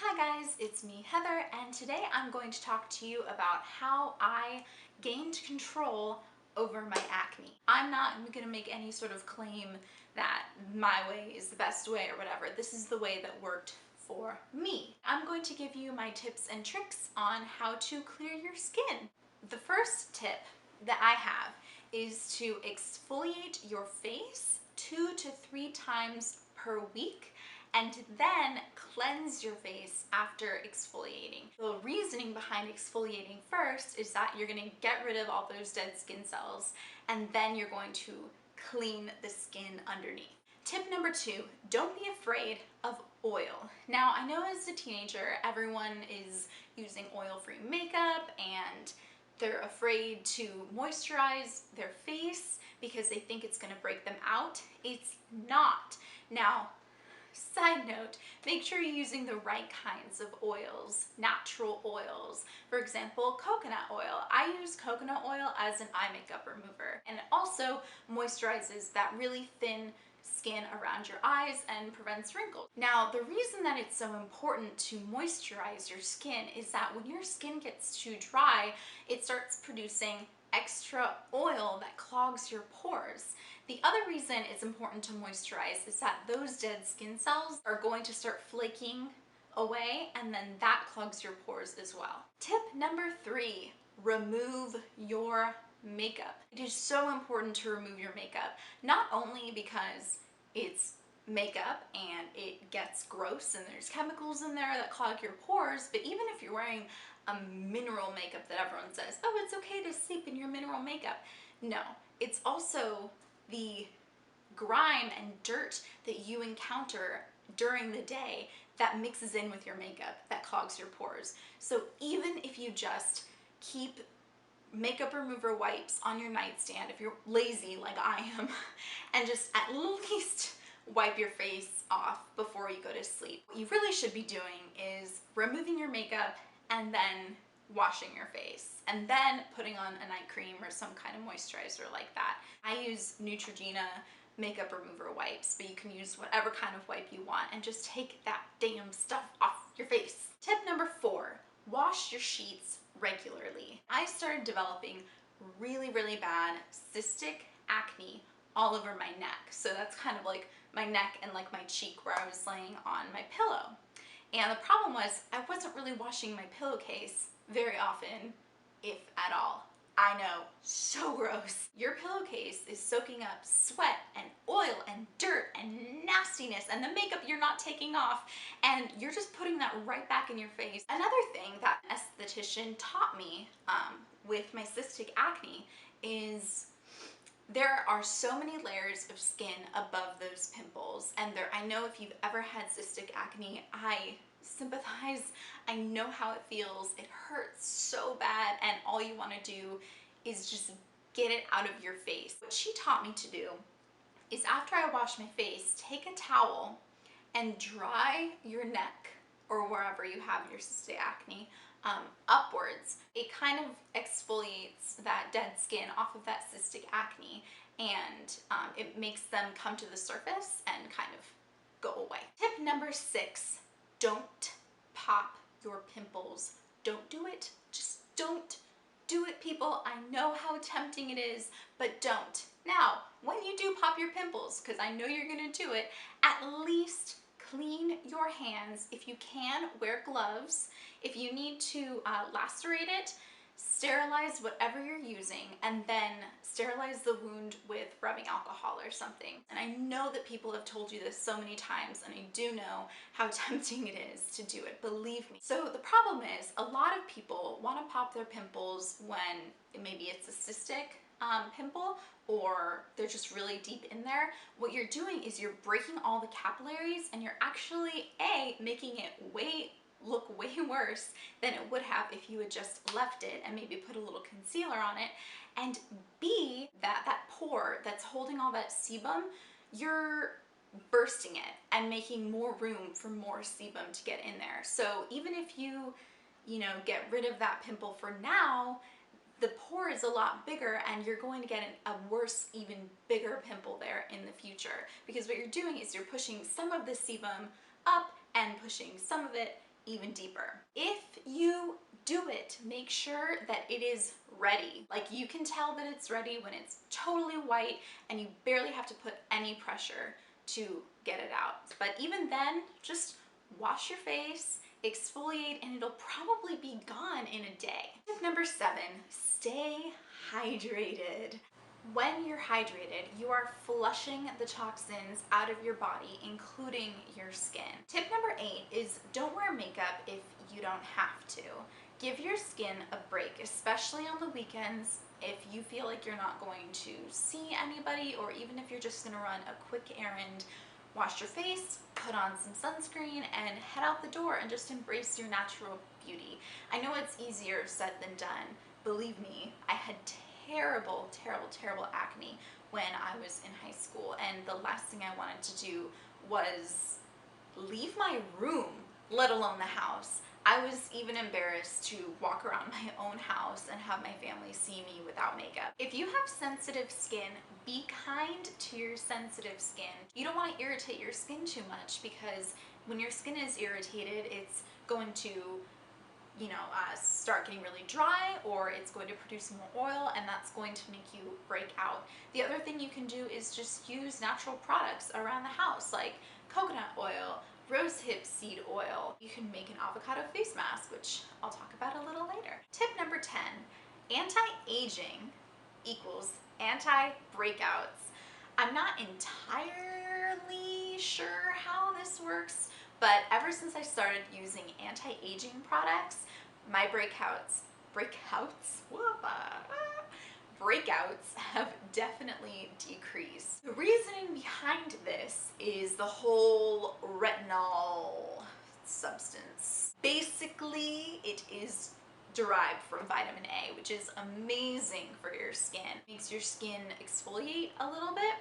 Hi guys, it's me Heather, and today I'm going to talk to you about how I gained control over my acne. I'm not going to make any sort of claim that my way is the best way or whatever. This is the way that worked for me. I'm going to give you my tips and tricks on how to clear your skin. The first tip that I have is to exfoliate your face 2 to 3 times per week and then cleanse your face after exfoliating. The reasoning behind exfoliating first is that you're going to get rid of all those dead skin cells and then you're going to clean the skin underneath. Tip number 2, don't be afraid of oil. Now, I know as a teenager, everyone is using oil-free makeup and they're afraid to moisturize their face because they think it's going to break them out. It's not. Now, side note, make sure you're using the right kinds of oils, natural oils. For example, coconut oil. I use coconut oil as an eye makeup remover, and it also moisturizes that really thin skin around your eyes and prevents wrinkles. Now, the reason that it's so important to moisturize your skin is that when your skin gets too dry, it starts producing extra oil that clogs your pores. The other reason it's important to moisturize is that those dead skin cells are going to start flaking away, and then that clogs your pores as well. Tip number 3, remove your makeup. It is so important to remove your makeup, not only because it's makeup and it gets gross and there's chemicals in there that clog your pores, but even if you're wearing a mineral makeup that everyone says, oh, it's okay to sleep in your mineral makeup. No, it's also the grime and dirt that you encounter during the day that mixes in with your makeup that clogs your pores. So even if you just keep makeup remover wipes on your nightstand, if you're lazy like I am, and just at least wipe your face off before you go to sleep. What you really should be doing is removing your makeup and then washing your face and then putting on a night cream or some kind of moisturizer like that. I use Neutrogena makeup remover wipes, but you can use whatever kind of wipe you want and just take that damn stuff off your face. Tip number 4, wash your sheets regularly. I started developing really bad cystic acne all over my neck. So that's kind of like my neck and like my cheek where I was laying on my pillow. And the problem was I wasn't really washing my pillowcase very often, if at all. I know, so gross. Your pillowcase is soaking up sweat and oil and dirt and nastiness and the makeup you're not taking off, and you're just putting that right back in your face. Another thing that an esthetician taught me with my cystic acne is there are so many layers of skin above those pimples, and I know if you've ever had cystic acne, I sympathize. I know how it feels. It hurts so bad, and all you want to do is just get it out of your face. What she taught me to do is after I wash my face, take a towel and dry your neck or wherever you have your cystic acne upwards. It kind of exfoliates that dead skin off of that cystic acne, and it makes them come to the surface and kind of go away. Tip number 6, don't pop your pimples. Don't do it. Just don't do it, people. I know how tempting it is, but don't. Now, when you do pop your pimples, because I know you're gonna do it, at least clean your hands. If you can, wear gloves. If you need to lacerate it, sterilize whatever you're using, and then sterilize the wound with rubbing alcohol or something. And I know that people have told you this so many times, and I do know how tempting it is to do it, believe me. So the problem is a lot of people want to pop their pimples when maybe it's a cystic pimple, or they're just really deep in there. What you're doing is you're breaking all the capillaries, and you're actually making it look way worse than it would have if you had just left it and maybe put a little concealer on it. And B, that pore that's holding all that sebum, you're bursting it and making more room for more sebum to get in there. So even if you get rid of that pimple for now, the pore is a lot bigger, and you're going to get a worse, even bigger pimple there in the future, because what you're doing is you're pushing some of the sebum up and pushing some of it even deeper. If you do it, make sure that it is ready. Like, you can tell that it's ready when it's totally white and you barely have to put any pressure to get it out. But even then, just wash your face, exfoliate, and it'll probably be gone in a day. Tip number 7, stay hydrated. When you're hydrated, you are flushing the toxins out of your body, including your skin. Tip number 8 is don't wear makeup if you don't have to. Give your skin a break, especially on the weekends if you feel like you're not going to see anybody, or even if you're just gonna run a quick errand. Wash your face, put on some sunscreen, and head out the door and just embrace your natural beauty. I know it's easier said than done. Believe me, I had terrible, terrible, terrible acne when I was in high school, and the last thing I wanted to do was leave my room, let alone the house. I was even embarrassed to walk around my own house and have my family see me without makeup. If you have sensitive skin, be kind to your sensitive skin. You don't want to irritate your skin too much, because when your skin is irritated, it's going to start getting really dry, or it's going to produce more oil, and that's going to make you break out. The other thing you can do is just use natural products around the house, like coconut oil, rosehip seed oil. You can make an avocado face mask, which I'll talk about a little later. Tip number 10, anti-aging equals anti-breakouts. I'm not entirely sure how this works, but ever since I started using anti-aging products, my breakouts have definitely decreased. The reasoning behind this is the whole retinol substance. Basically, it is derived from vitamin A, which is amazing for your skin. It makes your skin exfoliate a little bit,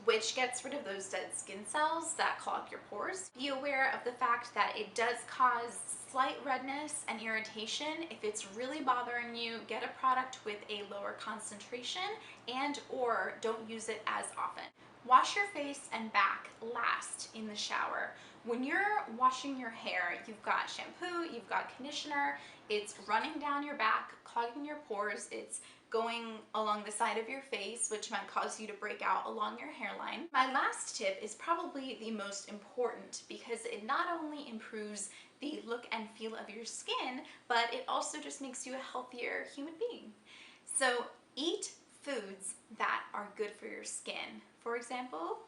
which gets rid of those dead skin cells that clog your pores. Be aware of the fact that it does cause slight redness and irritation. If it's really bothering you, get a product with a lower concentration, and or don't use it as often. Wash your face and back last in the shower. When you're washing your hair, you've got shampoo, you've got conditioner, it's running down your back, clogging your pores, it's going along the side of your face, which might cause you to break out along your hairline. My last tip is probably the most important, because it not only improves the look and feel of your skin, but it also just makes you a healthier human being. So eat foods that are good for your skin. For example,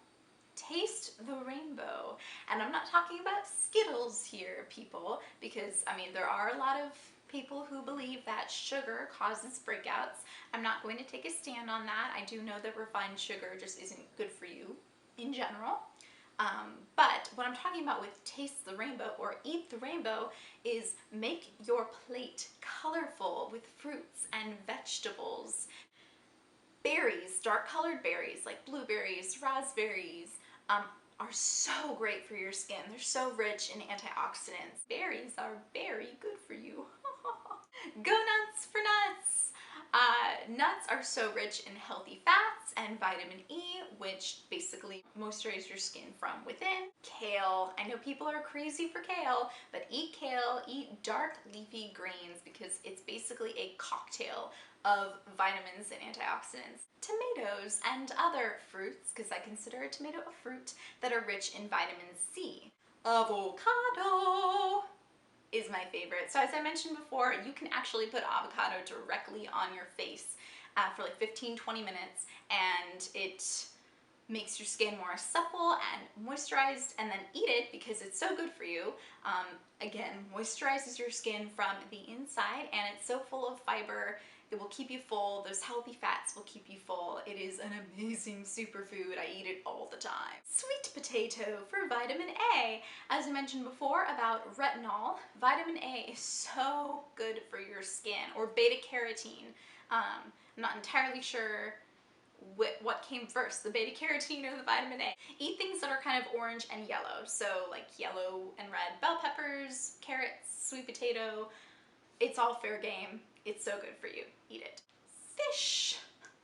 taste the rainbow. And I'm not talking about Skittles here, people, because I mean, there are a lot of people who believe that sugar causes breakouts. I'm not going to take a stand on that. I do know that refined sugar just isn't good for you in general. But what I'm talking about with taste the rainbow or eat the rainbow is make your plate colorful with fruits and vegetables. Berries, dark colored berries like blueberries, raspberries, are so great for your skin. They're so rich in antioxidants. Berries are very good for you. Go nuts for nuts! Nuts are so rich in healthy fats and vitamin E, which basically moisturize your skin from within. Kale. I know people are crazy for kale, but eat kale, eat dark leafy greens, because it's basically a cocktail of vitamins and antioxidants. Tomatoes and other fruits, because I consider a tomato a fruit, that are rich in vitamin C. Avocado is my favorite. So as I mentioned before, you can actually put avocado directly on your face for like 15-20 minutes, and it makes your skin more supple and moisturized, and then eat it because it's so good for you. Again, moisturizes your skin from the inside, and it's so full of fiber. It will keep you full. Those healthy fats will keep you full. It is an amazing superfood. I eat it all the time. Sweet potato for vitamin A. As I mentioned before about retinol, vitamin A is so good for your skin, or beta carotene. I'm not entirely sure what came first, the beta carotene or the vitamin A. Eat things that are kind of orange and yellow, so like yellow and red bell peppers, carrots, sweet potato. It's all fair game. It's so good for you. Eat it. Fish,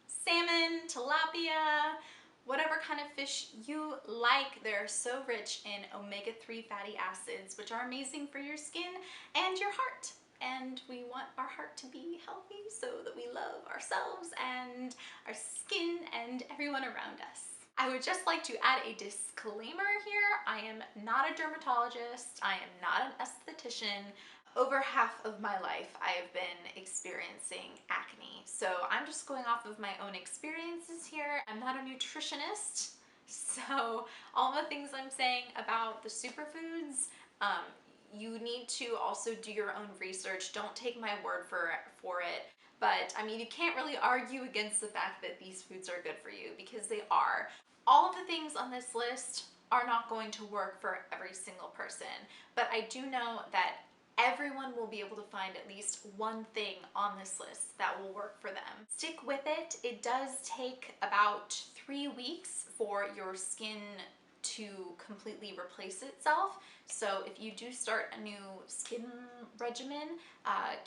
salmon, tilapia, whatever kind of fish you like. They're so rich in omega-3 fatty acids, which are amazing for your skin and your heart. And we want our heart to be healthy so that we love ourselves and our skin and everyone around us. I would just like to add a disclaimer here. I am not a dermatologist. I am not an esthetician. Over half of my life, I have been experiencing acne. So I'm just going off of my own experiences here. I'm not a nutritionist. So all the things I'm saying about the superfoods, you need to also do your own research. Don't take my word for it. But I mean, you can't really argue against the fact that these foods are good for you, because they are. All of the things on this list are not going to work for every single person, but I do know that everyone will be able to find at least one thing on this list that will work for them. Stick with it. It does take about 3 weeks for your skin to completely replace itself. So if you do start a new skin regimen,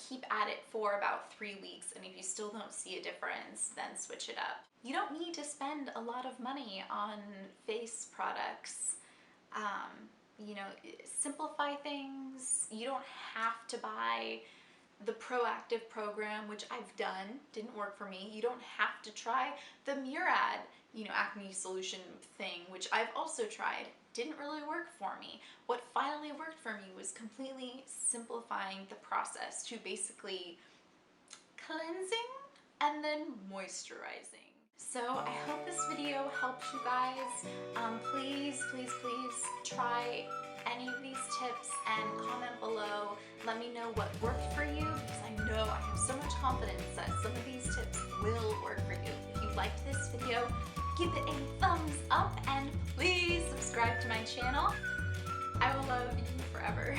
keep at it for about 3 weeks, and if you still don't see a difference, then switch it up. You don't need to spend a lot of money on face products. You know, simplify things. You don't have to buy the proactive program, which I've done, didn't work for me. You don't have to try the Murad, acne solution thing, which I've also tried. Didn't really work for me. What finally worked for me was completely simplifying the process to basically cleansing and then moisturizing. So I hope this video helped you guys. Please, please, please try any of these tips and comment below. Let me know what worked for you, because I know I have so much confidence that some of these tips will work for you. If you liked this video, give it a thumbs up and please subscribe to my channel. I will love you forever.